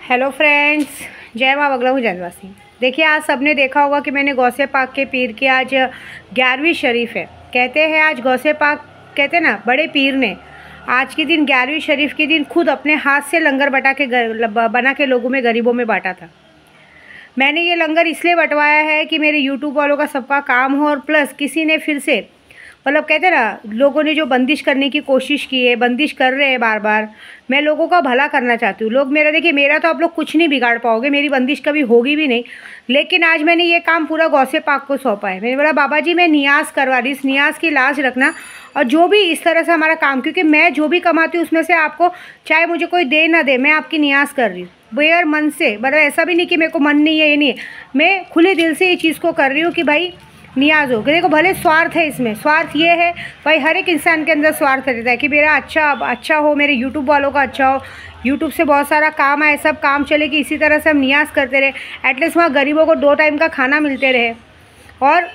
Hello friends, जय माँ बगला हूँ जैनवासी। देखिए, आज सबने देखा होगा कि मैंने गौसे पाक के पीर की आज 11वीं शरीफ है। कहते हैं आज गौसे पाक, कहते हैं ना, बड़े पीर ने आज के दिन 11वीं शरीफ के दिन खुद अपने हाथ से लंगर बना के लोगों में, गरीबों में बांटा था। मैंने ये लंगर इसलिए बंटवाया है कि मेरे यूट्यूब वालों का सबका काम हो, और प्लस किसी ने फिर से, मतलब कहते हैं ना, लोगों ने जो बंदिश करने की कोशिश की है, बंदिश कर रहे हैं बार बार। मैं लोगों का भला करना चाहती हूँ। लोग मेरा, देखिए, मेरा तो आप लोग कुछ नहीं बिगाड़ पाओगे, मेरी बंदिश कभी होगी भी नहीं। लेकिन आज मैंने ये काम पूरा गौसे पाक को सौंपा है। मैंने बोला, बाबा जी मैं नियाज़ करवा रही, इस नियाज़ की लाज रखना, और जो भी इस तरह से हमारा काम, क्योंकि मैं जो भी कमाती हूँ उसमें से आपको, चाहे मुझे कोई दे ना दे, मैं आपकी नियाज़ कर रही हूँ बेयर मन से। मतलब ऐसा भी नहीं कि मेरे को मन नहीं है, ये नहीं है, मैं खुले दिल से ये चीज़ को कर रही हूँ कि भाई नियाज हो। देखो, भले स्वार्थ है इसमें, स्वार्थ ये है भाई, हर एक इंसान के अंदर स्वार्थ रहता है कि मेरा अच्छा हो, मेरे यूट्यूब वालों का अच्छा हो, यूट्यूब से बहुत सारा काम आए, सब काम चले कि इसी तरह से हम नियाज करते रहे, एटलीस्ट वहाँ गरीबों को 2 टाइम का खाना मिलते रहे, और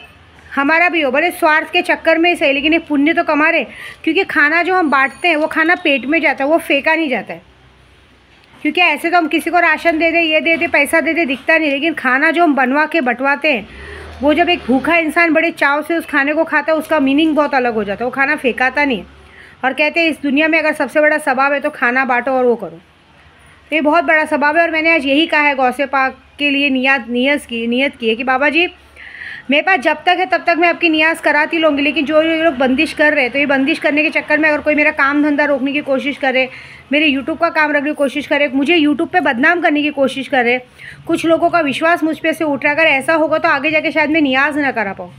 हमारा भी हो। भले स्वार्थ के चक्कर में ही सही, लेकिन एक पुण्य तो कमा रहे, क्योंकि खाना जो हम बांटते हैं वो खाना पेट में जाता है, वो फेंका नहीं जाता है। क्योंकि ऐसे तो हम किसी को राशन दे दे, ये दे दे, पैसा दे दे, दिखता नहीं, लेकिन खाना जो हम बनवा के बंटवाते हैं, वो जब एक भूखा इंसान बड़े चाव से उस खाने को खाता है, उसका मीनिंग बहुत अलग हो जाता है। वो खाना फेंकाता नहीं है। और कहते हैं इस दुनिया में अगर सबसे बड़ा सबाब है तो खाना बांटो और वो करो। तो ये बहुत बड़ा सबाब है, और मैंने आज यही कहा है गौसे पाक के लिए, नियत की है कि बाबा जी मेरे पास जब तक है तब तक मैं आपकी नियाज़ कराती लूँगी, लेकिन जो ये लोग बंदिश कर रहे हैं, तो ये बंदिश करने के चक्कर में अगर कोई मेरा काम धंधा रोकने की कोशिश करे, मेरे यूट्यूब का काम रखने की कोशिश करे, मुझे यूट्यूब पे बदनाम करने की कोशिश करे, कुछ लोगों का विश्वास मुझ पे से उठ रहा, अगर ऐसा होगा तो आगे जाके शायद मैं नियाज़ ना करा पाऊँ,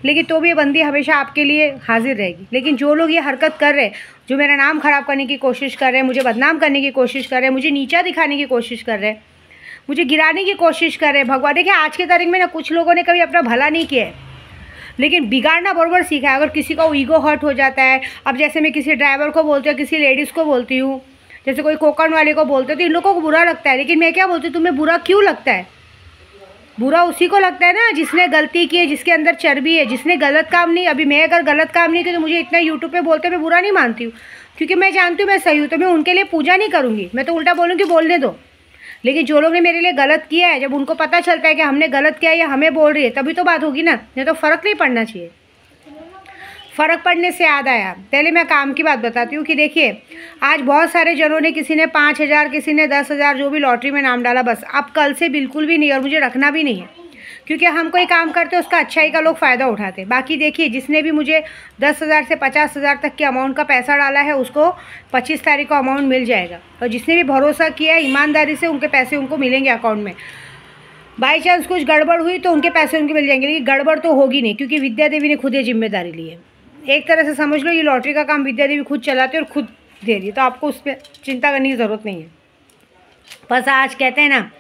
लेकिन तो भी ये बंदी हमेशा आपके लिए हाजिर रहेगी। लेकिन जो लोग ये हरकत कर रहे हैं, जो मेरा नाम ख़राब करने की कोशिश कर रहे हैं, मुझे बदनाम करने की कोशिश कर रहे हैं, मुझे नीचा दिखाने की कोशिश कर रहे हैं, मुझे गिराने की कोशिश कर रहे हैं, भगवान, देखिए आज की तारीख में ना कुछ लोगों ने कभी अपना भला नहीं किया है, लेकिन बिगाड़ना बराबर सीखा है। अगर किसी का ईगो हर्ट हो जाता है, अब जैसे मैं किसी ड्राइवर को बोलती हूँ, किसी लेडीज़ को बोलती हूँ, जैसे कोई कोकण वाले को बोलते हैं, तो इन लोगों को बुरा लगता है। लेकिन मैं क्या बोलती हूँ, तुम्हें बुरा क्यों लगता है? बुरा उसी को लगता है ना जिसने गलती की है, जिसके अंदर चर्बी है, जिसने गलत काम नहीं। अभी मैं अगर गलत काम नहीं की तो मुझे इतना यूट्यूब पे बोलते मैं बुरा नहीं मानती हूँ, क्योंकि मैं जानती हूँ मैं सही हूँ, तो मैं उनके लिए पूजा नहीं करूँगी, मैं तो उल्टा बोलूँगी बोलने दो। लेकिन जो लोग ने मेरे लिए गलत किया है, जब उनको पता चलता है कि हमने गलत किया है या हमें बोल रही है, तभी तो बात होगी ना, नहीं तो फ़र्क नहीं पड़ना चाहिए। फ़र्क पड़ने से याद आया, पहले मैं काम की बात बताती हूँ कि देखिए आज बहुत सारे जनों ने, किसी ने 5,000, किसी ने 10,000, जो भी लॉटरी में नाम डाला, बस अब कल से बिल्कुल भी नहीं, और मुझे रखना भी नहीं है, क्योंकि हम कोई काम करते हैं उसका अच्छाई का लोग फ़ायदा उठाते। बाकी देखिए, जिसने भी मुझे 10,000 से 50,000 तक के अमाउंट का पैसा डाला है, उसको 25 तारीख को अमाउंट मिल जाएगा, और जिसने भी भरोसा किया है ईमानदारी से, उनके पैसे उनको मिलेंगे अकाउंट में। बाई चांस कुछ गड़बड़ हुई तो उनके पैसे उनके मिल जाएंगे, लेकिन गड़बड़ तो होगी नहीं, क्योंकि विद्या देवी ने खुद ये जिम्मेदारी ली है। एक तरह से समझ लो ये लॉटरी का काम विद्या देवी खुद चलाते हैं और खुद दे रही है, तो आपको उस पर चिंता करने की ज़रूरत नहीं है। बस आज कहते हैं ना,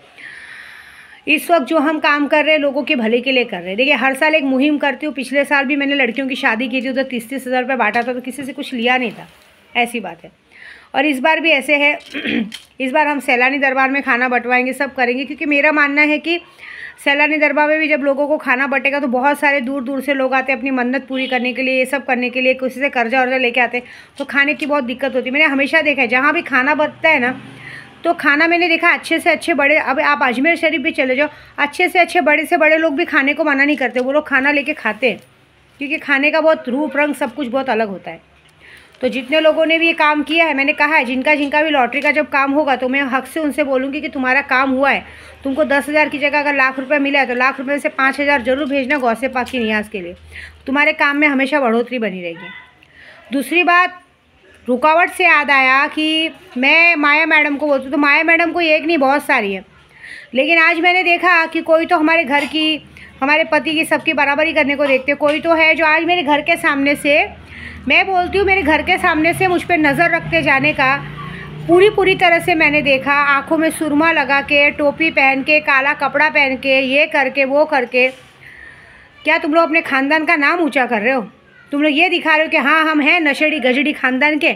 इस वक्त जो हम काम कर रहे हैं लोगों के भले के लिए कर रहे हैं। देखिए, हर साल एक मुहिम करती हूँ। पिछले साल भी मैंने लड़कियों की शादी की थी, उधर 30-30 हज़ार रुपये बांटा था, तो किसी से कुछ लिया नहीं था, ऐसी बात है। और इस बार भी ऐसे है इस बार हम सैलानी दरबार में खाना बंटवाएंगे, सब करेंगे, क्योंकि मेरा मानना है कि सैलानी दरबार में भी जब लोगों को खाना बटेगा तो बहुत सारे दूर दूर से लोग आते हैं अपनी मन्नत पूरी करने के लिए, ये सब करने के लिए, किसी से कर्जा वर्जा लेके आते हैं, तो खाने की बहुत दिक्कत होती है। मैंने हमेशा देखा है जहाँ भी खाना बचता है ना, तो खाना मैंने देखा अच्छे से अच्छे बड़े, अब आप अजमेर शरीफ भी चले जाओ, अच्छे से बड़े लोग भी खाने को मना नहीं करते, वो लोग खाना लेके खाते हैं, क्योंकि खाने का बहुत रूप रंग सब कुछ बहुत अलग होता है। तो जितने लोगों ने भी ये काम किया है, मैंने कहा है जिनका भी लॉटरी का जब काम होगा तो मैं हक से उनसे बोलूँगी कि तुम्हारा काम हुआ है, तुमको 10,000 की जगह अगर लाख रुपये मिला है तो लाख रुपये से 5,000 जरूर भेजना गौसे पाक की नियाज़ के लिए, तुम्हारे काम में हमेशा बढ़ोतरी बनी रहेगी। दूसरी बात, रुकावट से याद आया कि मैं माया मैडम को बोलती हूँ, तो माया मैडम को एक नहीं बहुत सारी है, लेकिन आज मैंने देखा कि कोई तो हमारे घर की, हमारे पति की, सबकी बराबरी करने को देखते, कोई तो है जो आज मेरे घर के सामने से, मैं बोलती हूँ मेरे घर के सामने से मुझ पर नज़र रखते जाने का पूरी तरह से मैंने देखा। आँखों में सुरमा लगा के, टोपी पहन के, काला कपड़ा पहन के, ये करके वो करके, क्या तुम लोग अपने ख़ानदान का नाम ऊँचा कर रहे हो? तुम लोग ये दिखा रहे हो कि हाँ हम हैं नशेड़ी गजड़ी ख़ानदान के,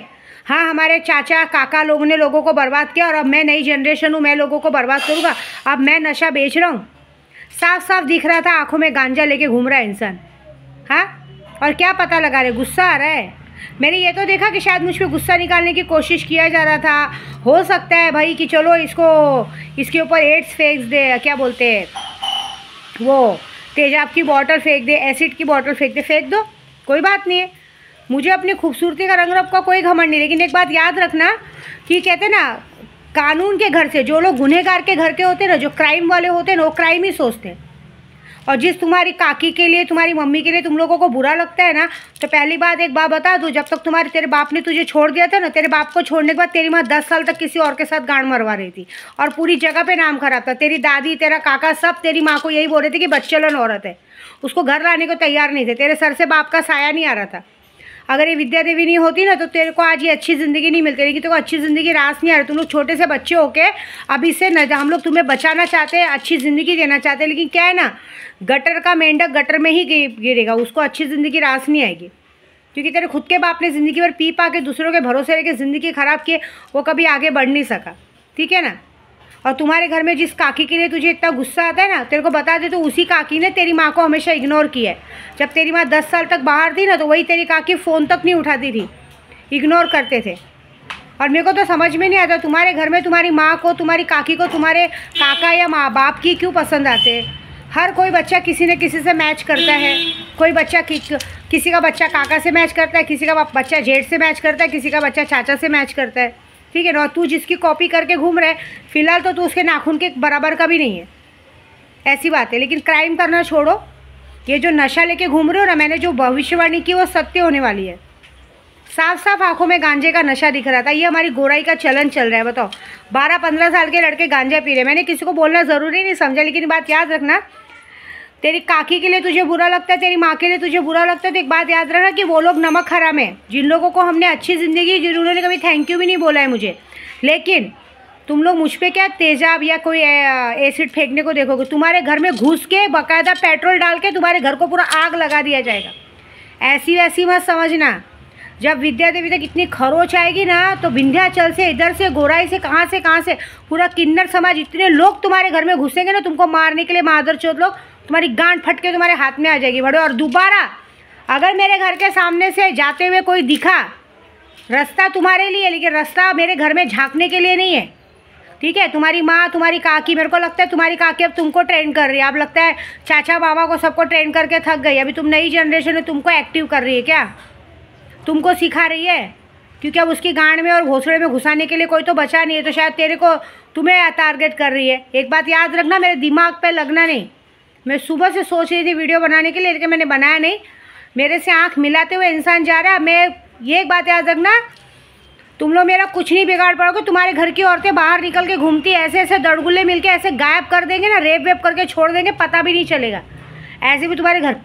हाँ हमारे चाचा काका लोगों ने लोगों को बर्बाद किया और अब मैं नई जनरेशन हूँ, मैं लोगों को बर्बाद करूँगा, अब मैं नशा बेच रहा हूँ। साफ साफ दिख रहा था, आँखों में गांजा लेके घूम रहा है इंसान। हाँ, और क्या पता लगा रहे, गुस्सा आ रहा है। मैंने ये तो देखा कि शायद मुझ पर गुस्सा निकालने की कोशिश किया जा रहा था। हो सकता है भाई कि चलो इसको इसके ऊपर एड्स फेंक दे, क्या बोलते हैं वो, तेजाब की बॉटल फेंक दे, एसिड की बॉटल फेंक दे, फेंक दो, कोई बात नहीं है। मुझे अपनी खूबसूरती का रंग का कोई घमंड नहीं। लेकिन एक बात याद रखना कि कहते ना, कानून के घर से जो लोग गुनहगार के घर के होते हैं ना, जो क्राइम वाले होते हैं ना, वो क्राइम ही सोचते हैं। और जिस तुम्हारी काकी के लिए, तुम्हारी मम्मी के लिए तुम लोगों को बुरा लगता है ना, तो पहली बात एक बात बता दूँ, जब तक तेरे बाप ने तुझे छोड़ दिया था ना, तेरे बाप को छोड़ने के बाद तेरी माँ 10 साल तक किसी और के साथ गांड मरवा रही थी और पूरी जगह पे नाम खराब था। तेरी दादी, तेरा काका, सब तेरी माँ को यही बोल रहे थे कि बच्चलन औरत है, उसको घर लाने को तैयार नहीं थे। तेरे सर से बाप का साया नहीं आ रहा था। अगर ये विद्या देवी नहीं होती ना, तो तेरे को आज ये अच्छी ज़िंदगी नहीं मिलती। लेकिन तेरे को अच्छी ज़िंदगी रास नहीं आ रही। तुम लोग छोटे से बच्चे होके अभी से न, हम लोग तुम्हें बचाना चाहते हैं, अच्छी ज़िंदगी देना चाहते हैं, लेकिन क्या है ना, गटर का मेंढक गटर में ही गिरेगा, उसको अच्छी ज़िंदगी रास नहीं आएगी। क्योंकि तेरे खुद के बाप ने ज़िंदगी भर पी पा के दूसरों के भरोसे रह के ज़िंदगी ख़राब किए, वो कभी आगे बढ़ नहीं सका, ठीक है ना। और तुम्हारे घर में जिस काकी के लिए तुझे इतना गुस्सा आता है ना, तेरे को बता दे तो उसी काकी ने तेरी माँ को हमेशा इग्नोर किया है। जब तेरी माँ 10 साल तक बाहर थी ना, तो वही तेरी काकी फ़ोन तक नहीं उठाती थी, इग्नोर करते थे। और मेरे को तो समझ में नहीं आता तुम्हारे घर में तुम्हारी माँ को, तुम्हारी काकी को, तुम्हारे काका या माँ बाप की क्यों पसंद आते हैं। हर कोई बच्चा किसी न किसी से मैच करता है। कोई बच्चा किसी का बच्चा काका से मैच करता है, किसी का बच्चा जेठ से मैच करता है, किसी का बच्चा चाचा से मैच करता है, ठीक है ना। और तू जिसकी कॉपी करके घूम रहा है, फिलहाल तो तू उसके नाखून के बराबर का भी नहीं है, ऐसी बात है। लेकिन क्राइम करना छोड़ो। ये जो नशा लेके घूम रहे हो ना, मैंने जो भविष्यवाणी की वो सत्य होने वाली है। साफ साफ आंखों में गांजे का नशा दिख रहा था। ये हमारी गोराई का चलन चल रहा है। बताओ, 12-15 साल के लड़के गांजा पी रहे। मैंने किसी को बोलना ज़रूरी नहीं समझा, लेकिन बात याद रखना, तेरी काकी के लिए तुझे बुरा लगता है, तेरी माँ के लिए तुझे बुरा लगता है, तो एक बात याद रखना कि वो लोग नमक हराम है। जिन लोगों को हमने अच्छी ज़िंदगी, जिन्होंने कभी थैंक यू भी नहीं बोला है मुझे, लेकिन तुम लोग मुझ पे क्या तेजाब या कोई एसिड फेंकने को देखोगे। तुम्हारे घर में घुस के बाकायदा पेट्रोल डाल के तुम्हारे घर को पूरा आग लगा दिया जाएगा। ऐसी वैसी मत समझना। जब विद्या देवी तक इतनी खरोच आएगी ना, तो विंध्याचल से, इधर से, गोराई से, कहाँ से पूरा किन्नर समाज, इतने लोग तुम्हारे घर में घुसेंगे ना तुमको मारने के लिए, मादरचोद लोग, तुम्हारी गांड फट के तुम्हारे हाथ में आ जाएगी बड़े। और दोबारा अगर मेरे घर के सामने से जाते हुए कोई दिखा, रास्ता तुम्हारे लिए, लेकिन रास्ता मेरे घर में झांकने के लिए नहीं है, ठीक है। तुम्हारी माँ, तुम्हारी काकी, मेरे को लगता है तुम्हारी काकी अब तुमको ट्रेन कर रही है। अब लगता है चाचा बाबा को सबको ट्रेन करके थक गई। अभी तुम नई जनरेशन में तुमको एक्टिव कर रही है क्या, तुमको सिखा रही है। क्योंकि अब उसकी गांड में और घोंसले में घुसाने के लिए कोई तो बचा नहीं है, तो शायद तुम्हें टारगेट कर रही है। एक बात याद रखना, मेरे दिमाग पे लगना नहीं। मैं सुबह से सोच रही थी वीडियो बनाने के लिए, लेकिन मैंने बनाया नहीं। मेरे से आंख मिलाते हुए इंसान जा रहा है। मैं ये एक बात याद रखना, तुम लोग मेरा कुछ नहीं बिगाड़ पाओगे। तुम्हारे घर की औरतें बाहर निकल के घूमती है, ऐसे ऐसे दड़गुल्ले मिलके ऐसे गायब कर देंगे ना, रेप वेप करके छोड़ देंगे, पता भी नहीं चलेगा। ऐसे भी तुम्हारे घर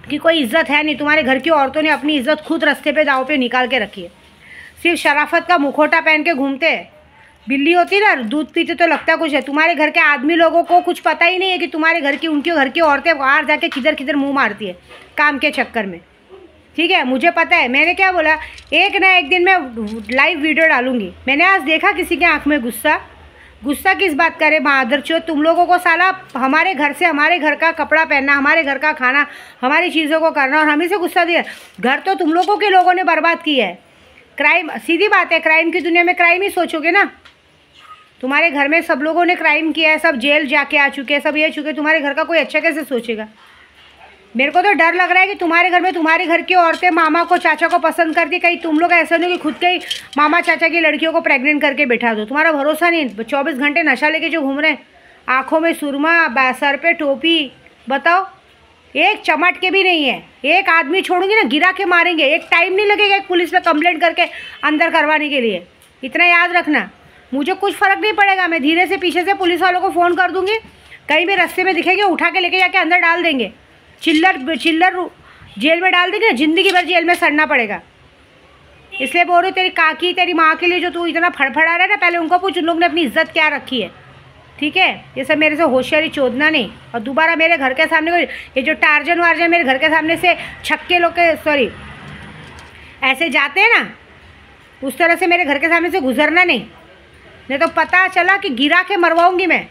की कोई इज्जत है नहीं। तुम्हारे घर की औरतों ने अपनी इज्जत खुद रास्ते पे दाव पे निकाल के रखी है। सिर्फ शराफत का मुखौटा पहन के घूमते हैं। बिल्ली होती ना, दूध पीते तो लगता कुछ है। तुम्हारे घर के आदमी लोगों को कुछ पता ही नहीं है कि तुम्हारे घर की, उनके घर की औरतें बाहर जाके किधर किधर मुंह मारती है काम के चक्कर में, ठीक है। मुझे पता है। मैंने क्या बोला, एक ना एक दिन मैं लाइव वीडियो डालूंगी। मैंने आज देखा किसी के आँख में गुस्सा किस बात करे मादरचोद। तुम लोगों को साला हमारे घर से, हमारे घर का कपड़ा पहनना, हमारे घर का खाना, हमारी चीज़ों को करना, और हमें से गुस्सा दिया। घर तो तुम लोगों के लोगों ने बर्बाद किया है। क्राइम, सीधी बात है, क्राइम की दुनिया में क्राइम ही सोचोगे ना। तुम्हारे घर में सब लोगों ने क्राइम किया है, सब जेल जाके आ चुके हैं, सब ये चुके। तुम्हारे घर का कोई अच्छा कैसे सोचेगा। मेरे को तो डर लग रहा है कि तुम्हारे घर में तुम्हारे घर की औरतें मामा को, चाचा को पसंद करती। कहीं तुम लोग ऐसा नहीं कि खुद के ही मामा चाचा की लड़कियों को प्रेग्नेंट करके बैठा दो। तुम्हारा भरोसा नहीं। 24 घंटे नशा लेके जो घूम रहे हैं, आँखों में सुरमा, सर पे टोपी, बताओ एक चमट के भी नहीं है। एक आदमी छोड़ूंगी ना, गिरा के मारेंगे। एक टाइम नहीं लगेगा एक पुलिस में कंप्लेंट करके अंदर करवाने के लिए। इतना याद रखना। मुझे कुछ फ़र्क नहीं पड़ेगा। मैं धीरे से पीछे से पुलिस वालों को फ़ोन कर दूंगी। कहीं भी रास्ते में दिखेंगे, उठा के लेके जाके अंदर डाल देंगे। चिल्लर जेल में डाल देंगे। ज़िंदगी भर जेल में सड़ना पड़ेगा। इसलिए बोल रही हूँ, तेरी काकी, तेरी माँ के लिए जो तू इतना फड़फड़ा रहा है ना, पहले उनको पूछ उन लोग ने अपनी इज्जत क्या रखी है, ठीक है। ये सब मेरे से होशियारी चोदना नहीं। और दोबारा मेरे घर के सामने कोई ये जो टार्जन वार्जन मेरे घर के सामने से छक्के लोग के, सॉरी, ऐसे जाते हैं ना, उस तरह से मेरे घर के सामने से गुजरना नहीं तो पता चला कि गिरा के मरवाऊंगी मैं।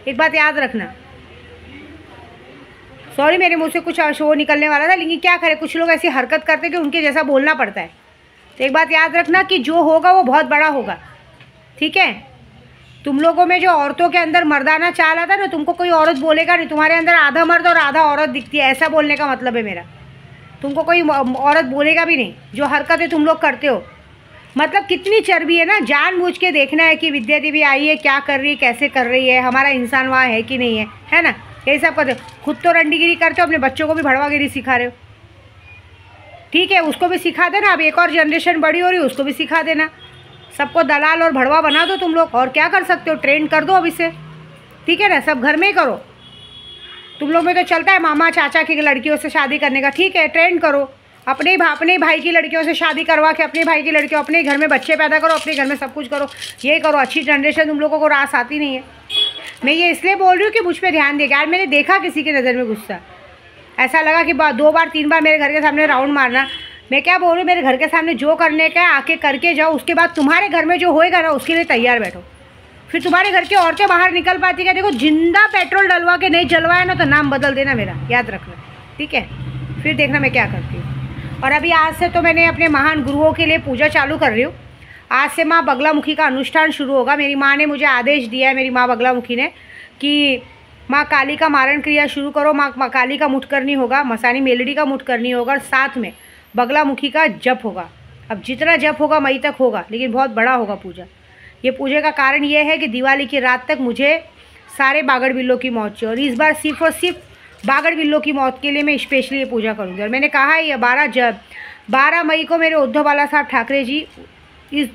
एक बात याद रखना। सॉरी, मेरे मुँह से कुछ शो निकलने वाला था, लेकिन क्या करें, कुछ लोग ऐसी हरकत करते कि उनके जैसा बोलना पड़ता है। तो एक बात याद रखना कि जो होगा वो बहुत बड़ा होगा, ठीक है। तुम लोगों में जो औरतों के अंदर मर्दाना चाल आता है ना, तुमको कोई औरत बोलेगा नहीं, तुम्हारे अंदर आधा मर्द और आधा औरत दिखती है, ऐसा बोलने का मतलब है मेरा। तुमको कोई औरत बोलेगा भी नहीं, जो हरकतें तुम लोग करते हो। मतलब कितनी चर्बी है ना, जानबूझ के देखना है कि विद्या देवी आई है, क्या कर रही है, कैसे कर रही है, हमारा इंसान वहाँ है कि नहीं है ना, यही सब करते हो। खुद तो रंडीगिरी करते हो, अपने बच्चों को भी भड़वागिरी सिखा रहे हो, ठीक है। उसको भी सिखा देना, अब एक और जनरेशन बड़ी हो रही है, उसको भी सिखा देना। सबको दलाल और भड़वा बना दो तुम लोग, और क्या कर सकते हो, ट्रेंड कर दो अब इसे, ठीक है ना। सब घर में ही करो। तुम लोग में तो चलता है मामा चाचा की लड़कियों से शादी करने का, ठीक है, ट्रेंड करो। अपने ही भाई की लड़कियों से शादी करवा के अपने भाई की लड़कियों, अपने घर में बच्चे पैदा करो, अपने घर में सब कुछ करो, ये करो। अच्छी जनरेशन तुम लोगों को रास आती नहीं है। मैं ये इसलिए बोल रही हूँ कि मुझ पर ध्यान देगा। यार मैंने देखा किसी की नज़र में गुस्सा, ऐसा लगा कि 2 बार 3 बार मेरे घर के सामने राउंड मारना। मैं क्या बोल रही हूँ, मेरे घर के सामने जो करने का है आके करके जाओ, उसके बाद तुम्हारे घर में जो होएगा ना उसके लिए तैयार बैठो। फिर तुम्हारे घर की औरतें बाहर निकल पाती क्या, देखो जिंदा पेट्रोल डलवा के नहीं जलवाया ना तो नाम बदल देना मेरा, याद रखना, ठीक है। फिर देखना मैं क्या करती हूँ। और अभी आज से तो मैंने अपने महान गुरुओं के लिए पूजा चालू कर रही हूँ। आज से माँ बगलामुखी का अनुष्ठान शुरू होगा। मेरी माँ ने मुझे आदेश दिया है, मेरी माँ बगलामुखी ने, कि माँ काली का मारण क्रिया शुरू करो। माँ काली का मुठ करनी होगा, मसानी मेलड़ी का मुठ करनी होगा, और साथ में बगलामुखी का जप होगा। अब जितना जप होगा मई तक होगा, लेकिन बहुत बड़ा होगा पूजा। ये पूजा का कारण ये है कि दिवाली की रात तक मुझे सारे बागड़ बिल्लों की मौत चाहिए, और इस बार सिर्फ और सिर्फ बागड़ बिल्लों की मौत के लिए मैं स्पेशली ये पूजा करूँगी। और मैंने कहा है ये 12 मई को मेरे उद्धव बाला साहब ठाकरे जी इस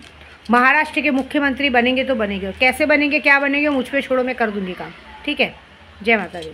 महाराष्ट्र के मुख्यमंत्री बनेंगे तो बनेंगे, और कैसे बनेंगे क्या बनेंगे मुझ पर छोड़ो, मैं कर दूँगी काम, ठीक है। जय माता दी।